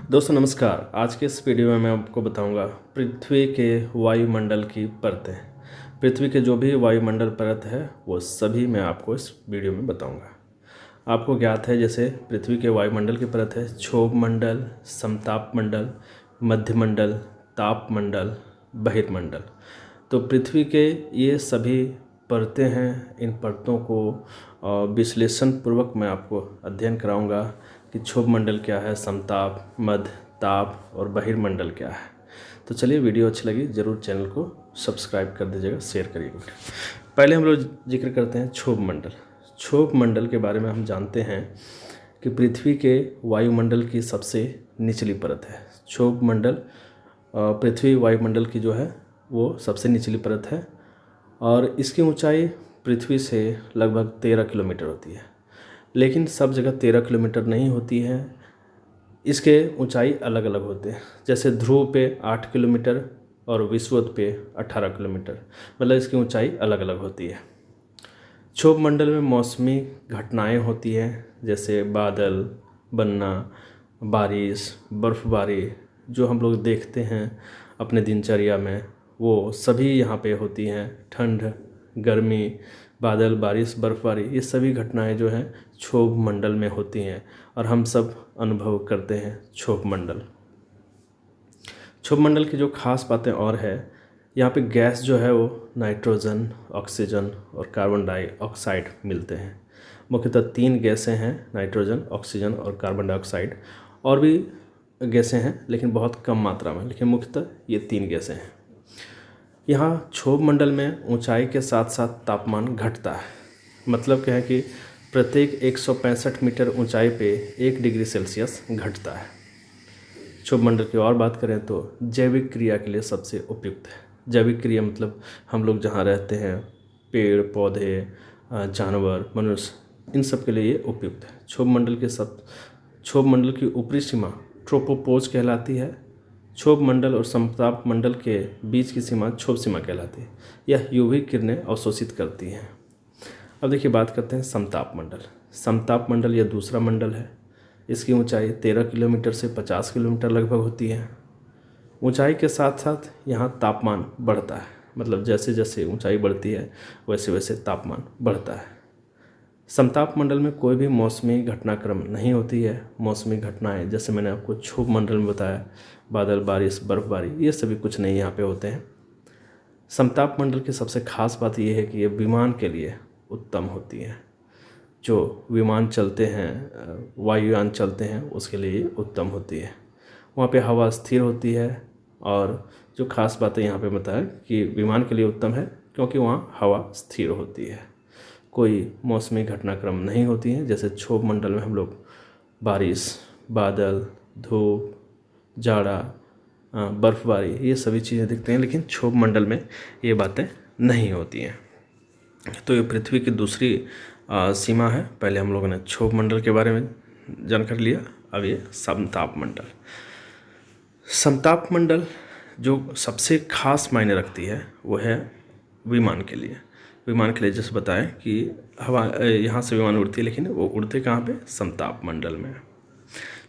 दोस्तों नमस्कार। आज के इस वीडियो में मैं आपको बताऊंगा पृथ्वी के वायुमंडल की परतें। पृथ्वी के जो भी वायुमंडल परत है वो सभी मैं आपको इस वीडियो में बताऊंगा। आपको ज्ञात है जैसे पृथ्वी के वायुमंडल की परत है क्षोभ मंडल, समताप मंडल, मध्यमंडल, ताप मंडल, बहिर्मंडल। तो पृथ्वी के ये सभी परतें हैं। इन परतों को विश्लेषण पूर्वक मैं आपको अध्ययन कराऊंगा कि क्षोभ मंडल क्या है, समताप, मध्य, ताप और बहिर्मंडल क्या है। तो चलिए, वीडियो अच्छी लगी ज़रूर चैनल को सब्सक्राइब कर दीजिएगा, शेयर करिएगा। पहले हम लोग जिक्र करते हैं क्षोभ मंडल। क्षोभ मंडल के बारे में हम जानते हैं कि पृथ्वी के वायुमंडल की सबसे निचली परत है। क्षोभ मंडल पृथ्वी वायुमंडल की जो है वो सबसे निचली परत है और इसकी ऊंचाई पृथ्वी से लगभग 13 किलोमीटर होती है। लेकिन सब जगह 13 किलोमीटर नहीं होती है, इसके ऊंचाई अलग अलग होते हैं। जैसे ध्रुव पे 8 किलोमीटर और विषुवत पे 18 किलोमीटर, मतलब इसकी ऊंचाई अलग अलग होती है। क्षोभ मंडल में मौसमी घटनाएं होती हैं, जैसे बादल बनना, बारिश, बर्फ़बारी जो हम लोग देखते हैं अपने दिनचर्या में, वो सभी यहाँ पे होती हैं। ठंड, गर्मी, बादल, बारिश, बर्फ़बारी, ये सभी घटनाएं जो हैं क्षोभ मंडल में होती हैं और हम सब अनुभव करते हैं क्षोभ मंडल। क्षोभ मंडल की जो खास बातें और है, यहाँ पे गैस जो है वो नाइट्रोजन, ऑक्सीजन और कार्बन डाइऑक्साइड मिलते हैं। मुख्यतः 3 गैसें हैं, नाइट्रोजन, ऑक्सीजन और कार्बन डाइऑक्साइड। और भी गैसें हैं लेकिन बहुत कम मात्रा में, लेकिन मुख्यतः ये 3 गैसें हैं। यहाँ क्षोभ मंडल में ऊंचाई के साथ साथ तापमान घटता है। मतलब क्या है कि प्रत्येक 165 मीटर ऊंचाई पे 1 डिग्री सेल्सियस घटता है। क्षोभ मंडल की और बात करें तो जैविक क्रिया के लिए सबसे उपयुक्त है। जैविक क्रिया मतलब हम लोग जहाँ रहते हैं, पेड़ पौधे, जानवर, मनुष्य, इन सब के लिए ये उपयुक्त है। क्षोभ मंडल की ऊपरी सीमा ट्रोपोपोज कहलाती है। क्षोभ मंडल और समताप मंडल के बीच की सीमा क्षोभ सीमा कहलाती है। यह यूवी किरणें अवशोषित करती हैं। अब देखिए, बात करते हैं समताप मंडल। समताप मंडल यह दूसरा मंडल है। इसकी ऊंचाई 13 किलोमीटर से 50 किलोमीटर लगभग होती है। ऊंचाई के साथ साथ यहाँ तापमान बढ़ता है, मतलब जैसे जैसे ऊंचाई बढ़ती है वैसे वैसे तापमान बढ़ता है। समताप मंडल में कोई भी मौसमी घटनाक्रम नहीं होती है। मौसमी घटनाएं जैसे मैंने आपको क्षोभ मंडल में बताया, बादल, बारिश, बर्फबारी, ये सभी कुछ नहीं यहाँ पे होते हैं। समताप मंडल की सबसे खास बात यह है कि ये विमान के लिए उत्तम होती है। जो विमान चलते हैं, वायुयान चलते हैं, उसके लिए उत्तम होती है। वहाँ पे हवा स्थिर होती है और जो खास बातें यहाँ पे बताया कि विमान के लिए उत्तम है क्योंकि वहाँ हवा स्थिर होती है। कोई मौसमी घटनाक्रम नहीं होती हैं। जैसे क्षोभ मंडल में हम लोग बारिश, बादल, धूप, जाड़ा, बर्फबारी, ये सभी चीज़ें देखते हैं, लेकिन क्षोभ मंडल में ये बातें नहीं होती हैं। तो ये पृथ्वी की दूसरी सीमा है। पहले हम लोगों ने क्षोभ मंडल के बारे में जानकारी लिया, अब ये समताप मंडल। समताप मंडल जो सबसे खास मायने रखती है वो है विमान के लिए। विमान के लिए जैसे बताएं कि हवा, यहाँ से विमान उड़ती है, लेकिन वो उड़ते कहाँ पे? समताप मंडल में।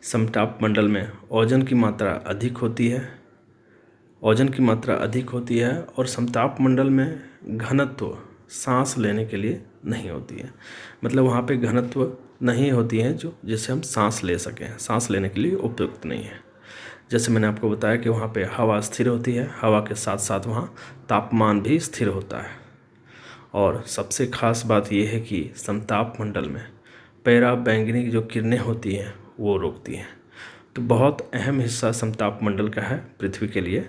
समताप मंडल में ओजोन की मात्रा अधिक होती है। ओजोन की मात्रा अधिक होती है और समताप मंडल में घनत्व सांस लेने के लिए नहीं होती है। मतलब वहाँ पे घनत्व नहीं होती है जो जिससे हम सांस ले सकें, सांस लेने के लिए उपयुक्त नहीं है। जैसे मैंने आपको बताया कि वहाँ पे हवा स्थिर होती है, हवा के साथ साथ वहाँ तापमान भी स्थिर होता है। और सबसे खास बात यह है कि समताप मंडल में पैरा बैंगनी की जो किरणें होती हैं वो रोकती हैं। तो बहुत अहम हिस्सा समताप मंडल का है, पृथ्वी के लिए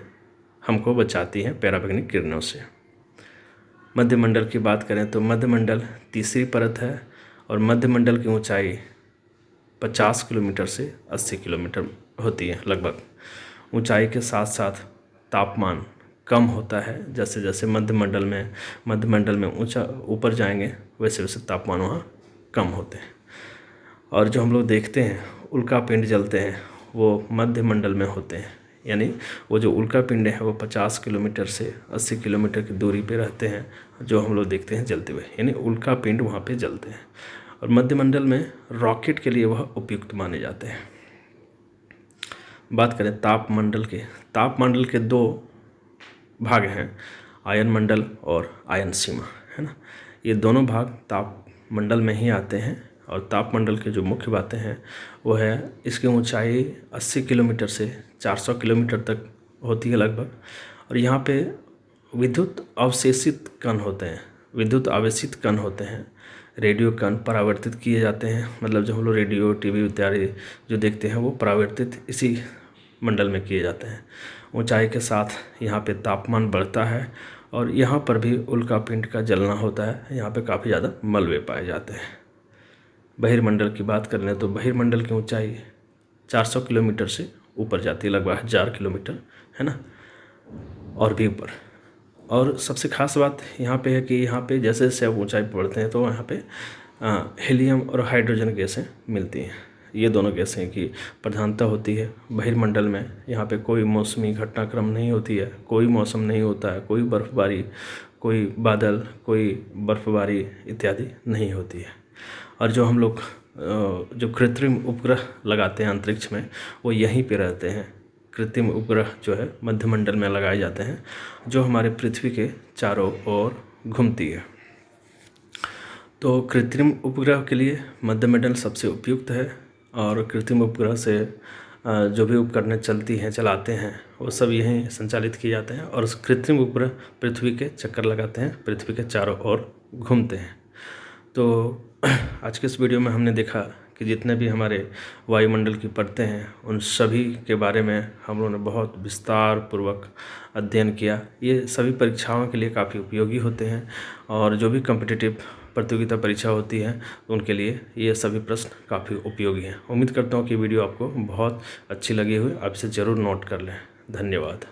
हमको बचाती हैं पैरा बैंगनी किरणों से। मध्यमंडल की बात करें तो मध्यमंडल तीसरी परत है और मध्यमंडल की ऊंचाई 50 किलोमीटर से 80 किलोमीटर होती है लगभग। ऊंचाई के साथ साथ तापमान कम होता है। जैसे जैसे मध्यमंडल में ऊंचा ऊपर जाएंगे वैसे वैसे तापमान वहाँ कम होते हैं। और जो हम लोग देखते हैं उल्का पिंड जलते हैं वो मध्यमंडल में होते हैं। यानी वो जो उल्का पिंड है वो 50 किलोमीटर से 80 किलोमीटर की दूरी पे रहते हैं, जो हम लोग देखते हैं जलते हुए, यानी उल्का पिंड वहाँ पे जलते हैं। और मध्यमंडल में रॉकेट के लिए वह उपयुक्त माने जाते हैं। बात करें तापमंडल के दो भाग हैं, आयन मंडल और आयन सीमा, है ना। ये दोनों भाग तापमंडल में ही आते हैं। और तापमंडल के जो मुख्य बातें हैं वो है इसकी ऊंचाई 80 किलोमीटर से 400 किलोमीटर तक होती है लगभग। और यहाँ पे विद्युत आवेशित कण होते हैं, रेडियो कण परावर्तित किए जाते हैं। मतलब जब हम लोग रेडियो, टीवी इत्यादि जो देखते हैं वो परावर्तित इसी मंडल में किए जाते हैं। ऊंचाई के साथ यहाँ पे तापमान बढ़ता है और यहाँ पर भी उल्कापिंड का जलना होता है। यहाँ पे काफ़ी ज़्यादा मलबे पाए जाते हैं। बहिर्मंडल की बात कर लें तो बहिर्मंडल की ऊंचाई 400 किलोमीटर से ऊपर जाती है, लगभग 1000 किलोमीटर, है ना, और भी ऊपर। और सबसे ख़ास बात यहाँ पे है कि यहाँ पे जैसे जैसे आप ऊंचाई बढ़ते हैं तो यहाँ पे हीलियम और हाइड्रोजन गैसें मिलती हैं। ये दोनों गैसें की प्रधानता होती है बहिर्मंडल में। यहाँ पे कोई मौसमी घटनाक्रम नहीं होती है, कोई मौसम नहीं होता है, कोई बर्फबारी, कोई बादल, कोई बर्फबारी इत्यादि नहीं होती है। और जो हम लोग जो कृत्रिम उपग्रह लगाते हैं अंतरिक्ष में वो यहीं पे रहते हैं। कृत्रिम उपग्रह जो है मध्यमंडल में लगाए जाते हैं, जो हमारे पृथ्वी के चारों ओर घूमती है। तो कृत्रिम उपग्रह के लिए मध्यमंडल सबसे उपयुक्त है। और कृत्रिम उपग्रह से जो भी उपकरणें चलाते हैं वो सब यहीं संचालित किए जाते हैं। और कृत्रिम उपग्रह पृथ्वी के चक्कर लगाते हैं, पृथ्वी के चारों ओर घूमते हैं। तो आज के इस वीडियो में हमने देखा कि जितने भी हमारे वायुमंडल की परतें हैं उन सभी के बारे में हम लोगों ने बहुत विस्तार पूर्वक अध्ययन किया। ये सभी परीक्षाओं के लिए काफ़ी उपयोगी होते हैं और जो भी कॉम्पिटिटिव प्रतियोगिता परीक्षा होती है उनके लिए ये सभी प्रश्न काफ़ी उपयोगी हैं। उम्मीद करता हूँ कि वीडियो आपको बहुत अच्छी लगी हुई, आप इसे ज़रूर नोट कर लें। धन्यवाद।